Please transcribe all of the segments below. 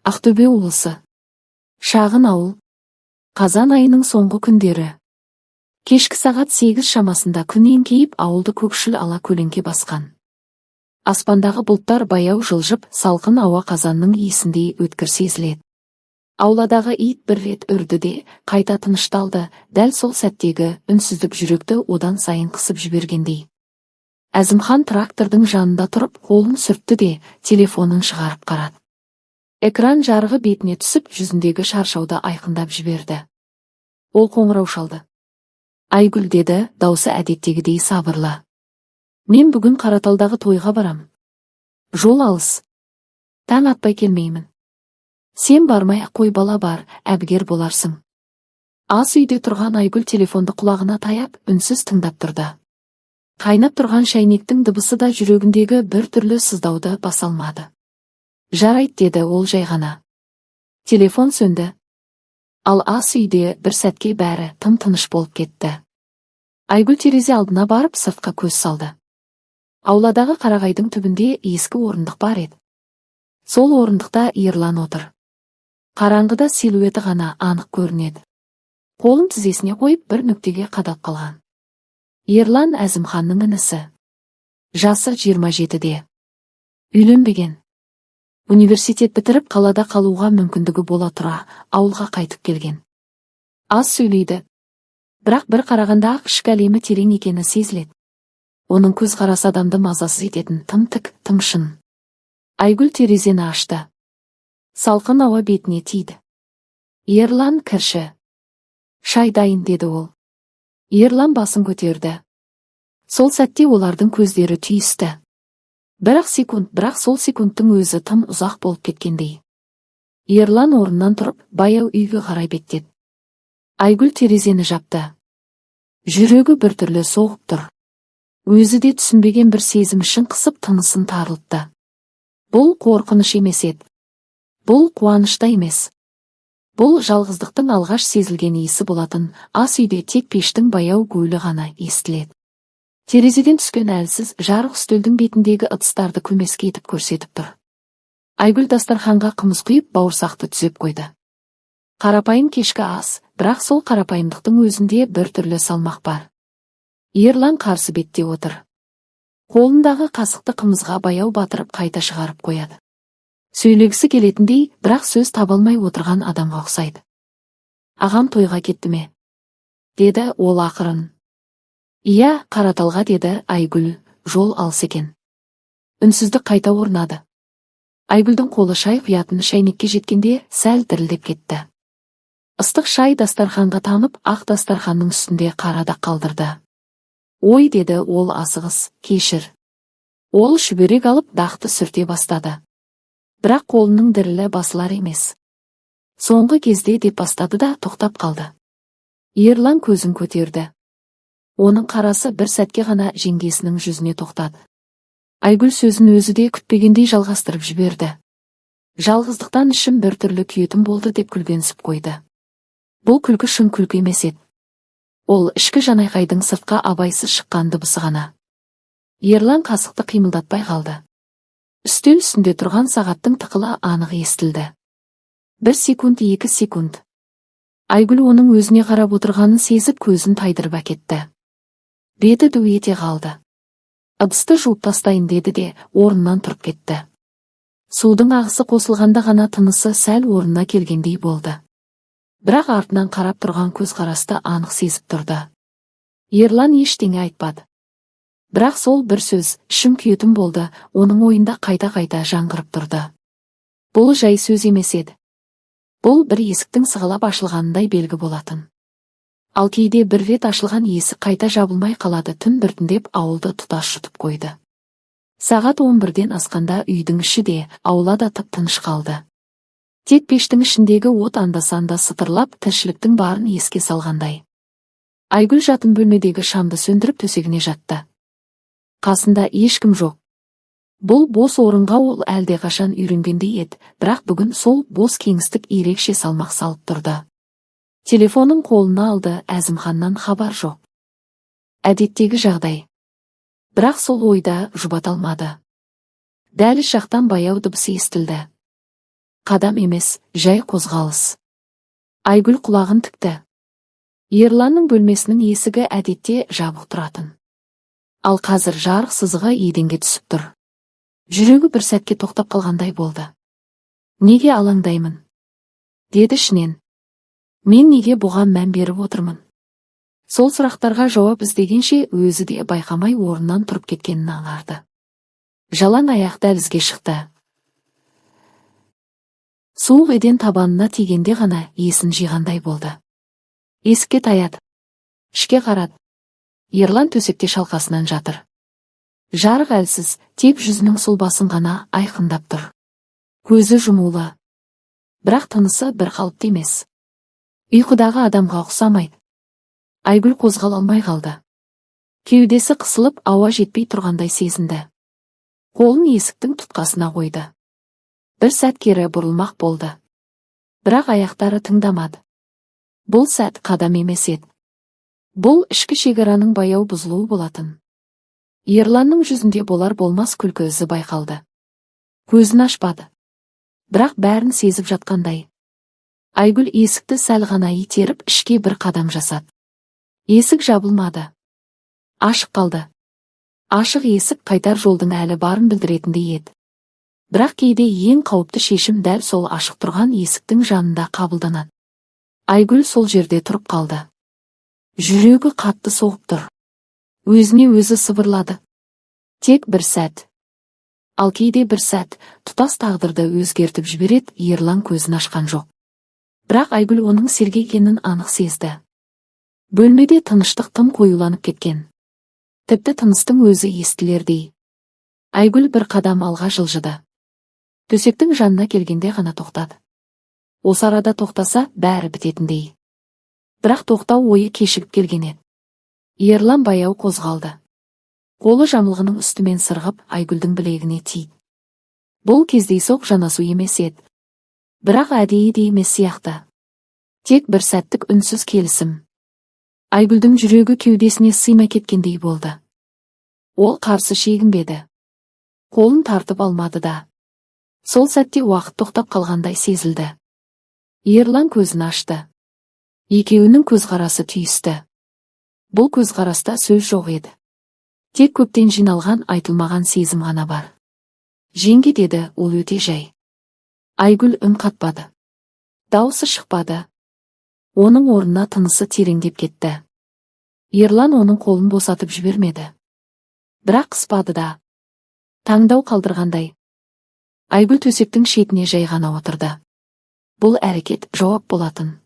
Ақтөбе облысы. Шағын ауыл. Қазан айының соңғы күндері. Кешкі сағат 8 шамасында күн еңкейіп, ауылды көкшіл ала көлеңке басқан. Аспандағы бұлттар баяу жылжып, салқын ауа қазанның иісіндей өткір сезіледі. Ауладағы ит бір рет үрді де, қайта тынышталды, дәл сол сәттегі үнсіздік жүректі одан сайын қысып жібергендей. Әзімхан трактордың жанында тұрып, қолын сүртті де, телефонын шығарып қарады. Экран жарығы бетіне түсіп, жүзіндегі шаршауды айқындап жіберді. Ол қоңырау шалды. Айгүл, деді, даусы әдеттегідей сабырлы. Мен бүгін Қараталдағы тойға барам. Жол алыс. Таң атпай келмеймін. Сен бармай қой, бала бар, әбігер боларсың. Ас үйде тұрған Айгүл телефонды құлағына таяп, үнсіз тыңдап тұрды. Қайнап тұрған шәйнектің дыбысы да жүрегіндегі бір түрлі сыздауды баса алмады. Жарайды, деді ол жай ғана. Телефон сөнді. Ал ас үйде бір сәтке бәрі тым-тыныш болып кетті. Айгүл терезе алдына барып сыртқа көз салды. Ауладағы қарағайдың түбінде ескі орындық бар еді. Сол орындықта Ерлан отыр. Қараңғыда силуэті ғана анық көрінеді. Қолын тізесіне қойып, бір нүктеге қадалып қалған. Ерлан Әзімханның інісі. Жасы 27-де. Үйленбеген. Университет бітіріп, қалада қалуға мүмкіндігі бола тұра, ауылға қайтып келген. Аз сөйлейді. Бірақ бір қарағанда ішкі әлемі терең екені сезіледі. Оның көз қарасы адамды мазасыз ететін, тым тік, тым шын. Айгүл терезені ашты. Салқын ауа бетіне тиді. Ерлан, кірші. Шай дайын, деді ол. Ерлан басын көтерді. Сол сәтте олардың көздері түйісті. Бірақ сол секундтың өзі тым ұзақ болып кеткендей. Ерлан орнынан тұрып, баяу үйге қарай беттеді. Айгүл терезені жапты. Жүрегі біртүрлі соғып тұр. Өзі де түсінбеген бір сезім ішін қысып, тынысын тарылтты. Бұл қорқыныш емес еді. Бұл қуанышта емес. Бұл жалғыздықтың алғаш сезілген иісі болатын. Ас үйде тек пештің баяу гуілі ғана естіледі. Терезеден түскен әлсіз жарық үстелдің бетіндегі ыдыстарды көмеске етіп көрсетіп тұр. Айгүл дастарханға қымыз құйып, бауырсақты түзеп қойды. Қарапайым кешкі ас, бірақ сол қарапайымдықтың өзінде бір түрлі салмақ бар. Ерлан қарсы бетте отыр. Қолындағы қасықты қымызға баяу батырып, қайта шығарып қояды. Сөйлегісі келетіндей, бірақ сөз таба алмай отырған адамға ұқсайды. Ағам тойға кетті ме? Деді ол ақырын. Иә, Қараталға, деді Айгүл, жол алыс екен. Үнсіздік қайта орнады. Айгүлдің қолы шай құятын шәйнекке жеткенде сәл дірілдеп кетті. Ыстық шай дастарханға тамып, ақ дастарханның үстінде қарада қалдырды. Ой, деді ол асығыс, кешір. Ол шүберек алып, дақты сүрте бастады. Бірақ қолының дірілі басылар емес. Соңғы кезде деп бастады да тоқтап қалды. Ерлан көзін көтерді. Оның қарасы бір сәтке ғана жеңгесінің жүзіне тоқтады. Айгүл сөзін өзі де күтпегендей жалғастырып жіберді. Жалғыздықтан ішім бір түрлі күйетін болды, деп күлгенсіп қойды. Бұл күлкі шын күлкі емес еді. Ол ішкі жанайқайдың сыртқа абайсыз шыққан дыбысы ғана. Ерлан қасықты қимылдатпай қалды. Үстел үстінде тұрған сағаттың тықылы анық естілді. 1 секунд, 2 секунд. Айгүл оның өзіне қарап отырғанын сезіп, көзін тайдырып әкетті. Беті ду ете қалды. Ыдысты жуып тастайын, деді де орнынан тұрып кетті. Судың ағысы қосылғанда ғана тынысы сәл орнына келгендей болды. Бірақ артынан қарап тұрған көз қарасты анық сезіп тұрды. Ерлан ештеңе айтпады. Бірақ сол бір сөз ішім күйетін болды, оның ойында қайта-қайта жаңғырып тұрды. Бұл жай сөз емес еді. Бұл бір есіктің сығалап ашылғанындай белгі болатын. Ал кейде бір рет ашылған есік қайта жабылмай қалады. Түн біртіндеп ауылды тұтас жұтып қойды. Сағат 11-ден асқанда үйдің іші де, аула да тып-тыныш қалды. Тек пештің ішіндегі от анда-санда сытырлап, тіршіліктің барын еске салғандай. Айгүл жатын бөлмедегі шамды сөндіріп төсегіне жатты. Қасында ешкім жоқ. Бұл бос орынға ол әлдеқашан үйренгендей еді, бірақ бүгін сол бос кеңістік ерекше салмақ салып тұрды. Телефонын қолына алды, Әзімханнан хабар жоқ. Әдеттегі жағдай. Бірақ сол ойда жұбата алмады. Дәліз жақтан баяу дыбысы естілді. Қадам емес, жай қозғалыс. Айгүл құлағын тікті. Ерланның бөлмесінің есігі әдетте жабық тұратын. Ал қазір жарық сызығы еденге түсіп тұр. Жүрегі бір сәтке тоқтап қалғандай болды. Неге алаңдаймын? Деді ішінен. Мен неге бұған мән беріп отырмын? Сол сұрақтарға жауап іздегенше өзі де байқамай орнынан тұрып кеткенін аңғарды. Жалаң аяқ дәлізге шықты. Суық еден табанына тигенде ғана есін жиғандай болды. Есікке таяды. Ішке қарады. Ерлан төсекте шалқасынан жатыр. Жарық әлсіз, тек жүзінің сұлбасын ғана айқындап тұр. Көзі жұмулы. Бірақ тынысы бір қалыпты емес. Ұйқыдағы адамға ұқсамайды. Айгүл қозғала алмай қалды. Кеудесі қысылып, ауа жетпей тұрғандай сезінді. Қолын есіктің тұтқасына қойды. Бір сәт кері бұрылмақ болды. Бірақ аяқтары тыңдамады. Бұл сәт қадам емес еді. Бұл ішкі шекараның баяу бұзылуы болатын. Ерланның жүзінде болар-болмас күлкі ізі байқалды. Көзін ашпады. Бірақ бәрін сезіп жатқандай. Айгүл есікті сәл ғана итеріп ішке бір қадам жасады. Есік жабылмады. Ашық қалды. Ашық есік қайтар жолдың әлі барын білдіретіндей еді. Бірақ кейде ең қауіпті шешім дәл сол ашық тұрған есіктің жанында қабылданады. Айгүл сол жерде тұрып қалды. Жүрегі қатты соғып тұр. Өзіне өзі сыбырлады. Тек бір сәт. Ал кейде бір сәт тұтас тағдырды өзгертіп жібереді. Ерлан көзін ашқан жоқ. Бірақ Айгүл оның сергек екенін анық сезді. Бөлмеде тыныштық тым қоюланып кеткен. Тіпті тыныстың өзі естілердей. Айгүл бір қадам алға жылжыды. Төсектің жанына келгенде ғана тоқтады. Осы арада тоқтаса, бәрі бітетіндей. Бірақ тоқтау ойы кешігіп келген еді. Ерлан баяу қозғалды. Қолы жамылғының үстімен сырғып, Айгүлдің білегіне тиді. Бұл кездейсоқ жанасу емес еді. Бірақ әдейі де емес сияқты. Тек бір сәттік үнсіз келісім. Айгүлдің жүрегі кеудесіне сыймай кеткендей болды. Ол қарсы шегінбеді. Қолын тартып алмады да. Сол сәтте уақыт тоқтап қалғандай сезілді. Ерлан көзін ашты. Екеуінің көзқарасы түйісті. Бұл көзқараста сөз жоқ еді. Тек көптен жиналған айтылмаған сезім ғана бар. Жеңге, деді ол өте жай. Айгүл үн қатпады. Дауысы шықпады. Оның орнына тынысы тереңдеп кетті. Ерлан оның қолын босатып жібермеді. Бірақ қыспады да. Таңдау қалдырғандай. Айгүл төсектің шетіне жай ғана отырды. Бұл әрекет жауап болатын.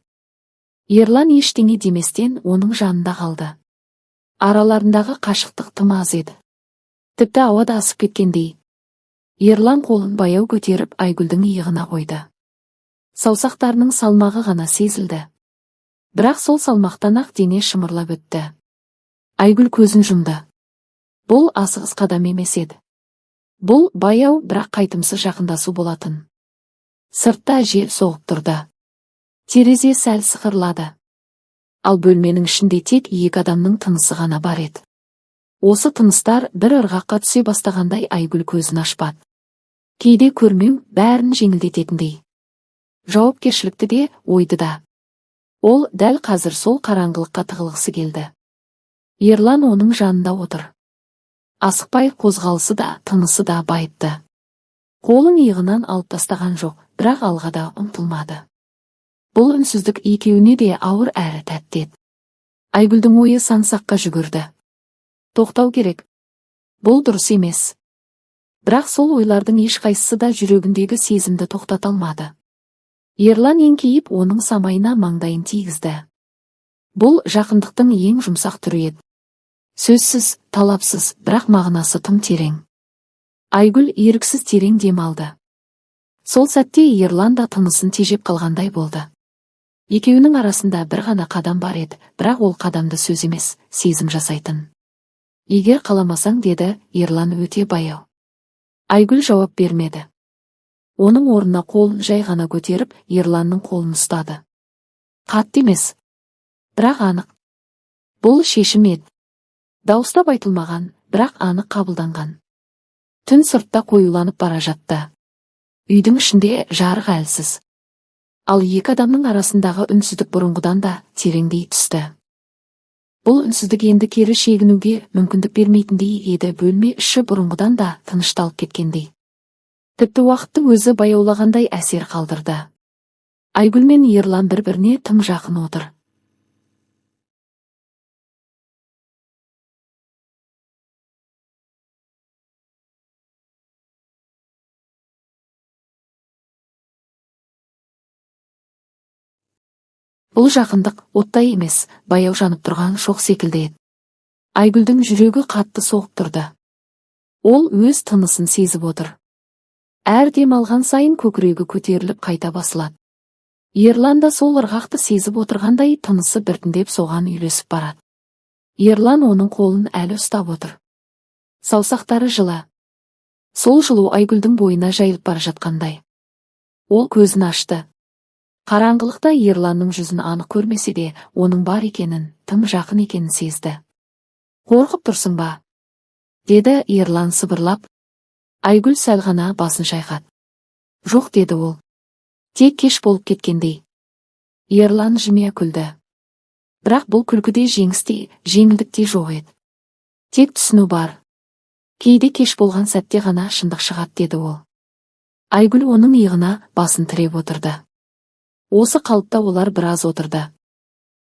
Ерлан ештеңе деместен оның жанында қалды. Араларындағы қашықтық тым аз еді. Тіпті ауада асып кеткендей. Ерлан қолын баяу көтеріп Айгүлдің иығына қойды. Саусақтарының салмағы ғана сезілді. Бірақ сол салмақтан-ақ дене шымырлап өтті. Айгүл көзін жұмды. Бұл асығыс қадам емес еді. Бұл баяу, бірақ қайтымсыз жақындасу болатын. Сыртта жел соғып тұрды. Терезе сәл сықырлады. Ал бөлменің ішінде тек екі адамның тынысы ғана бар еді. Осы тыныстар бір ырғаққа түсе бастағандай Айгүл көзін ашпады. Кейде көрмеу бәрін жеңілдететіндей. Жауапкершілікті де, ойды да. Ол дәл қазір сол қараңғылыққа тығылғысы келді. Ерлан оның жанында отыр. Асықпай қозғалысы да, тынысы да байыпты. Қолын иығынан алып тастаған жоқ, бірақ алға да ұмтылмады. Бұл үнсіздік екеуіне де ауыр әрі тәтті еді. Айгүлдің ойы сан-саққа жүгірді. Тоқтау керек. Бұл дұрыс емес. Бірақ сол ойлардың ешқайсысы да жүрегіндегі сезімді тоқтата алмады. Ерлан еңкейіп оның самайына маңдайын тигізді. Бұл жақындықтың ең жұмсақ түрі еді. Сөзсіз, талапсыз, бірақ мағынасы тым терең. Айгүл еріксіз терең дем алды. Сол сәтте Ерлан да тынысын тежеп қалғандай болды. Екеуінің арасында бір ғана қадам бар еді, бірақ ол қадамды сөз емес, сезім жасайтын. Егер қаламасаң, деді Ерлан өте баяу. Айгүл жауап бермеді. Оның орнына қолын жай ғана көтеріп, Ерланның қолын ұстады. Қатты емес, бірақ анық. Бұл шешім еді. Дауыстап айтылмаған, бірақ анық қабылданған. Түн сыртта қоюланып бара жатты. Үйдің ішінде жарық әлсіз. Ал екі адамның арасындағы үнсіздік бұрынғыдан да тереңдей түсті. Бұл үнсіздік енді кері шегінуге мүмкіндік бермейтіндей еді, бөлме іші бұрынғыдан да тынышталып кеткендей. Тіпті уақыттың өзі баяулағандай әсер қалдырды. Айгүл мен Ерлан бір-біріне тым жақын отыр. Бұл жақындық оттай емес, баяу жанып тұрған шоқ секілді еді. Айгүлдің жүрегі қатты соғып тұрды. Ол өз тынысын сезіп отыр. Әр дем алған сайын көкірегі көтеріліп қайта басылады. Ерлан да сол ырғақты сезіп отырғандай тынысы біртіндеп соған үйлесіп барады. Ерлан оның қолын әлі ұстап отыр. Саусақтары жылы. Сол жылу Айгүлдің бойына жайылып бара жатқандай. Ол көзін ашты. Қараңғылықта Ерланның жүзін анық көрмесе де, оның бар екенін, тым жақын екенін сезді. «Қорқып тұрсың ба?» деді Ерлан сыбырлап. Айгүл сәл ғана басын шайқады. «Жоқ», деді ол. «Тек кеш болып кеткендей». Ерлан жымия күлді. Бірақ бұл күлкіде жеңісте, жеңілдікте жоқ еді. Тек түсіну бар. Кейде кеш болған сәтте ғана шындық шығады, деді ол. Айгүл оның иығына басын тіреп отырды. Осы қалыпта олар біраз отырды.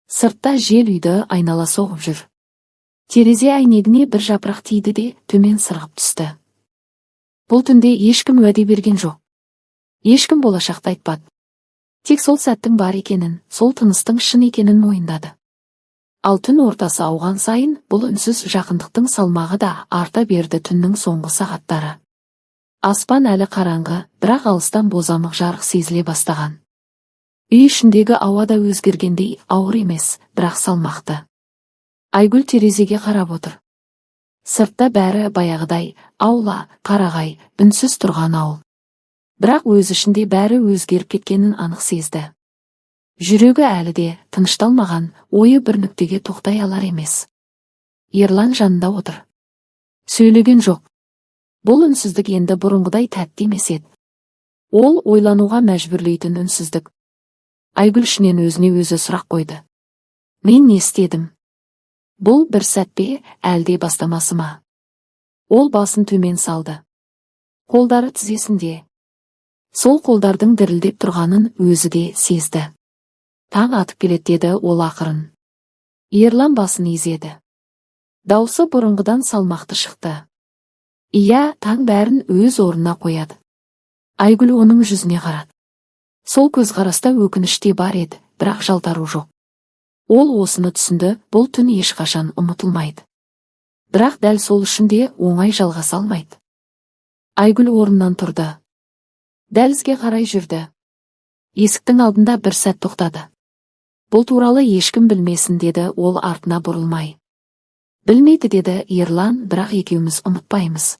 Сыртта жел үйді айнала соғып жүр. Терезе әйнегіне бір жапырақ тиді де төмен сырғып түсті. Бұл түнде ешкім уәде берген жоқ. Ешкім болашақты айтпады. Тек сол сәттің бар екенін, сол тыныстың шын екенін мойындады. Ал түн ортасы ауған сайын бұл үнсіз жақындықтың салмағы да арта берді. Түннің соңғы сағаттары. Аспан әлі қараңғы, бірақ алыстан бозамық жарық сезіле бастаған. Үй ішіндегі ауа да өзгергендей, ауыр емес, бірақ салмақты. Айгүл терезеге қарап отыр. Сыртта бәрі баяғыдай, аула, қарағай, үнсіз тұрған ауыл. Бірақ өз ішінде бәрі өзгеріп кеткенін анық сезді. Жүрегі әлі де тынышталмаған, ойы бір нүктеге тоқтай алар емес. Ерлан жанында отыр. Сөйлеген жоқ. Бұл үнсіздік енді бұрынғыдай тәтті емес еді. Ол ойлануға мәжбүрлейтін үнсіздік. Айгүл ішінен өзіне өзі сұрақ қойды. Мен не істедім? Бұл бір сәтпе, әлде бастамасы ма? Ол басын төмен салды. Қолдары тізесінде. Сол қолдардың дірілдеп тұрғанын өзі де сезді. Таң атып келеді, деді ол ақырын. Ерлан басын изеді. Даусы бұрынғыдан салмақты шықты. Иә, таң бәрін өз орнына қояды. Айгүл оның жүзіне қарады. Сол көзқараста өкініш те бар еді, бірақ жалтару жоқ. Ол осыны түсінді, бұл түн ешқашан ұмытылмайды. Бірақ дәл сол үшін де оңай жалғаса алмайды. Айгүл орнынан тұрды. Дәлізге қарай жүрді. Есіктің алдында бір сәт тоқтады. Бұл туралы ешкім білмесін, деді ол артына бұрылмай. Білмейді, деді Ерлан, бірақ екеуміз ұмытпаймыз.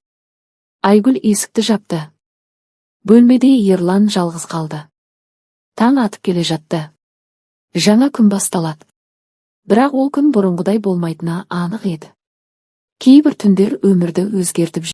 Айгүл есікті жапты. Бөлмеде Ерлан жалғыз қалды. Таң атып келе жатты. Жаңа күн басталады. Бірақ ол күн бұрынғыдай болмайтыны анық еді. Кейбір түндер өмірді өзгертіп